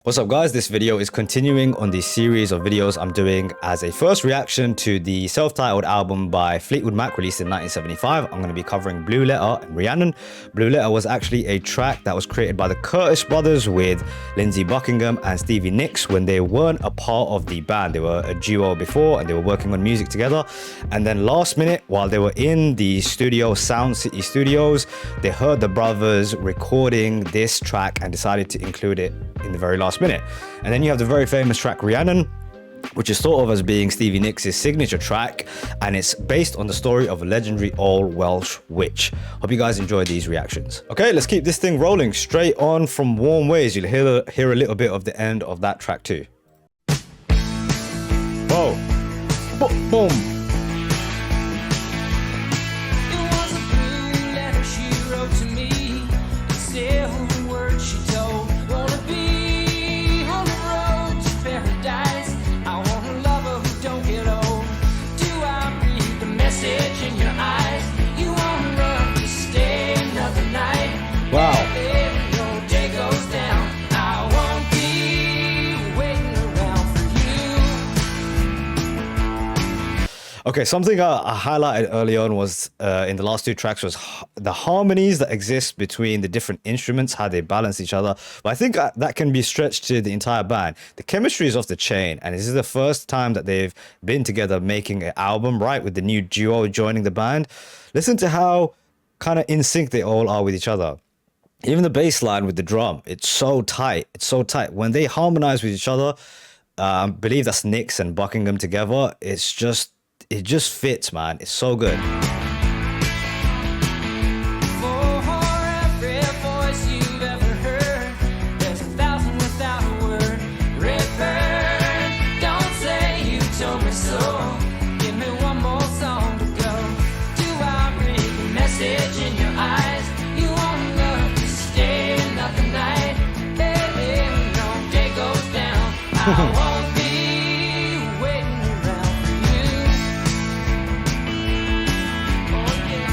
What's up guys, this video is continuing on the series of videos I'm doing as a first reaction to the self-titled album by Fleetwood Mac released in 1975. I'm going to be covering Blue Letter and Rhiannon. Blue Letter was actually a track that was created by the Curtis brothers with Lindsey Buckingham and Stevie Nicks when they weren't a part of the band. They were a duo before and they were working on music together, and then last minute while they were in the studio, Sound City Studios, they heard the brothers recording this track and decided to include it in the very last minute. And then you have the very famous track Rhiannon, which is thought of as being Stevie Nicks' signature track, and it's based on the story of a legendary old Welsh witch. Hope you guys enjoy these reactions. Okay, let's keep this thing rolling straight on from Warm Ways. You'll hear a little bit of the end of that track too. Whoa. Boom. Wow. Okay, something I highlighted early on was in the last two tracks was the harmonies that exist between the different instruments, how they balance each other. But I think that can be stretched to the entire band. The chemistry is off the chain, and this is the first time that they've been together making an album, right, with the new duo joining the band. Listen to how kind of in sync they all are with each other. Even the bass line with the drum, it's so tight. It's so tight. When they harmonize with each other, I believe that's Nicks and Buckingham together. It just fits, man. It's so good. I won't be waiting around for you. Oh, yeah.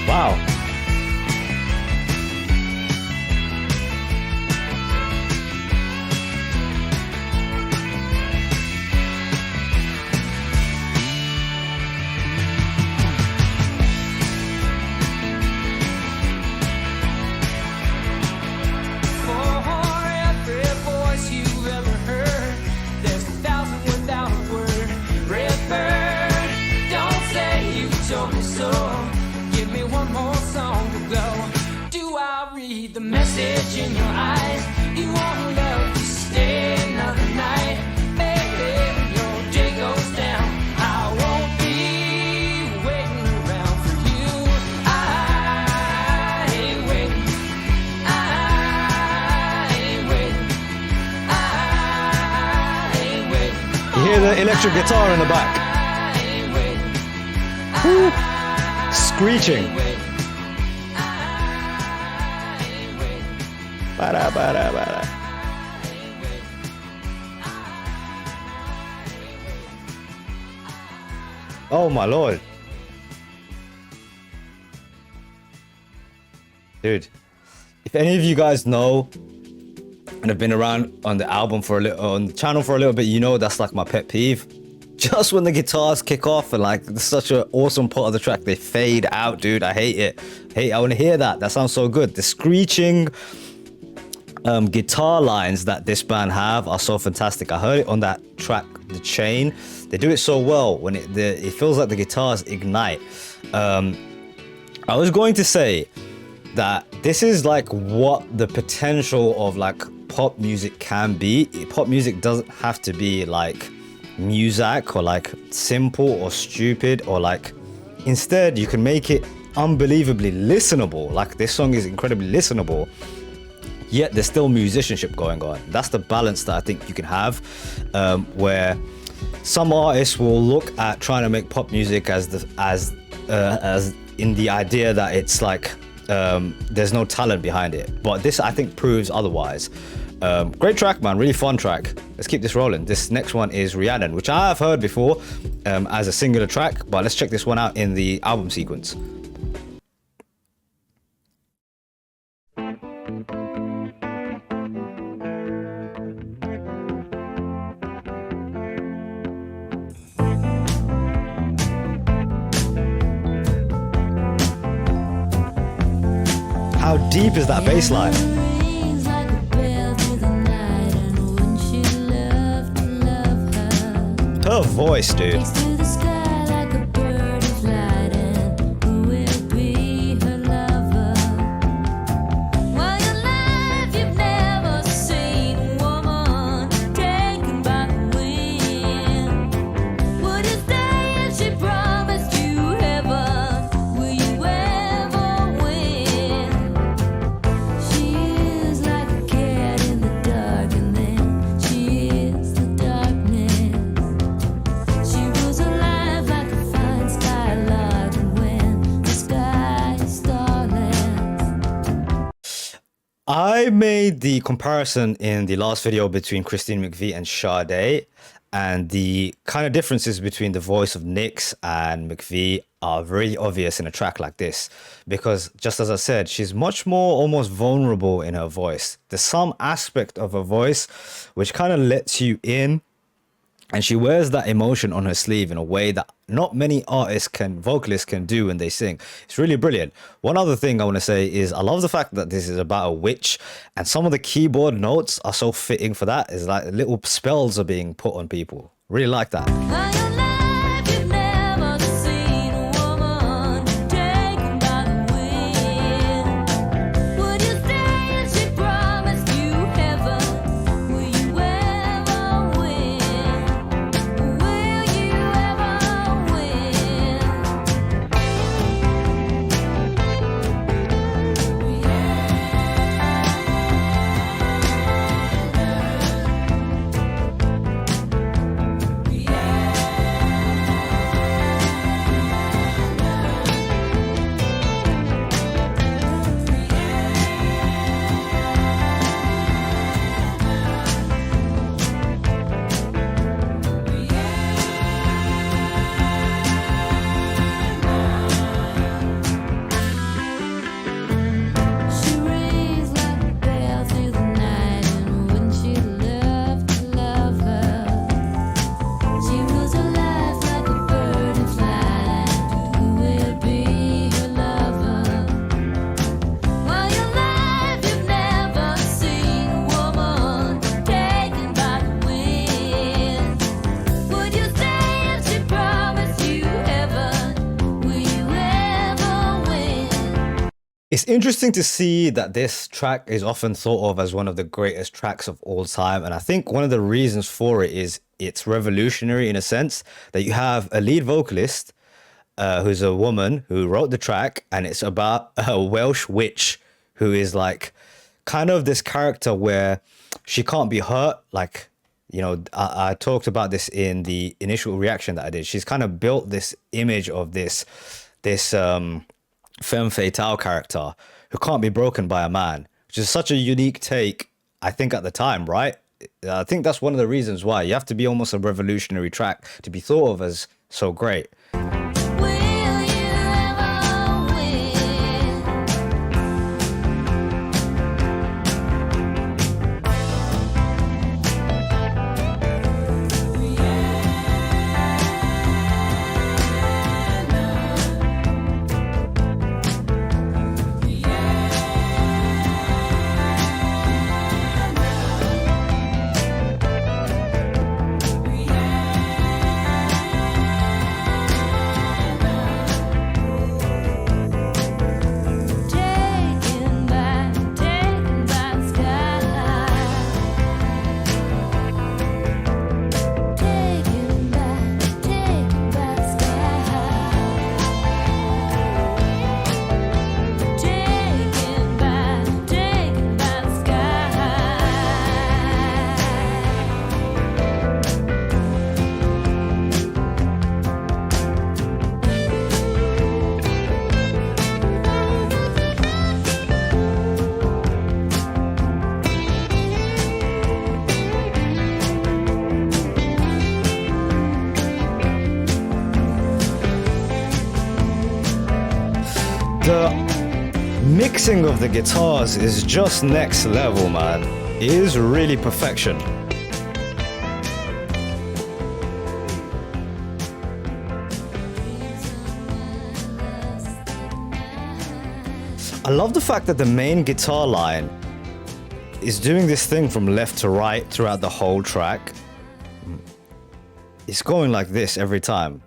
Wow. The message in your eyes, you want love to stay another night. Baby, when your day goes down, I won't be waiting around for you. I ain't waiting. I ain't waiting. I ain't waiting. You hear the electric guitar in the back. I ain't waiting. Woo. Screeching. Bada, bada, bada. Oh my lord. Dude, if any of you guys know and have been around on the album for a little, on the channel for a little bit, you know that's like my pet peeve. Just when the guitars kick off and like such an awesome part of the track, they fade out, dude. I hate it. I want to hear that. That sounds so good. The screeching guitar lines that this band have are so fantastic. I heard it on that track, The Chain. They do it so well when it feels like the guitars ignite. I was going to say that this is like what the potential of like pop music can be. Pop music doesn't have to be like music or like simple or stupid or like, instead you can make it unbelievably listenable. Like this song is incredibly listenable, yet there's still musicianship going on. That's the balance that I think you can have, where some artists will look at trying to make pop music as in the idea that it's like there's no talent behind it, but this I think proves otherwise. Great track, man. Really fun track. Let's keep this rolling. This next one is Rhiannon, which I have heard before as a singular track, but let's check this one out in the album sequence. How deep is that bass line? Her voice, dude. I made the comparison in the last video between Christine McVie and Sade, and the kind of differences between the voice of Nyx and McVie are very obvious in a track like this, because just as I said, she's much more almost vulnerable in her voice. There's some aspect of her voice which kind of lets you in, and she wears that emotion on her sleeve in a way that not many vocalists can do when they sing. It's really brilliant. One other thing I want to say is I love the fact that this is about a witch, and some of the keyboard notes are so fitting for that. It's like little spells are being put on people. Really like that. It's interesting to see that this track is often thought of as one of the greatest tracks of all time. And I think one of the reasons for it is it's revolutionary in a sense that you have a lead vocalist who's a woman who wrote the track, and it's about a Welsh witch who is like kind of this character where she can't be hurt. Like, you know, I talked about this in the initial reaction that I did. She's kind of built this image of this femme fatale character who can't be broken by a man, which is such a unique take, I think, at the time, right? I think that's one of the reasons why you have to be almost a revolutionary track to be thought of as so great. The mixing of the guitars is just next level, man. It is really perfection. I love the fact that the main guitar line is doing this thing from left to right throughout the whole track. It's going like this every time.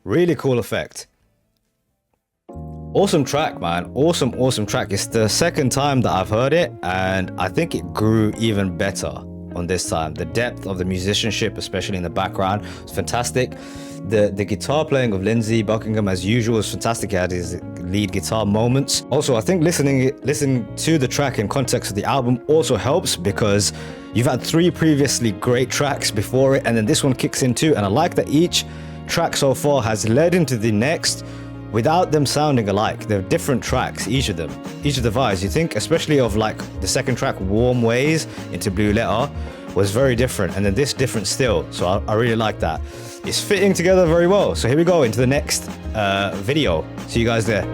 Really cool effect. Awesome track, man. Awesome track. It's the second time that I've heard it, and I think it grew even better on this time. The depth of the musicianship, especially in the background, was fantastic. The guitar playing of Lindsey Buckingham, as usual, was fantastic. He had his lead guitar moments. Also, I think listening to the track in context of the album also helps, because you've had 3 previously great tracks before it, and then this one kicks in too. And I like that each track so far has led into the next without them sounding alike. They're different tracks, each of them, each of the vibes. You think especially of like the second track, Warm Ways into Blue Letter, was very different, and then this different still. So I really like that. It's fitting together very well. So here we go into the next video. See you guys there.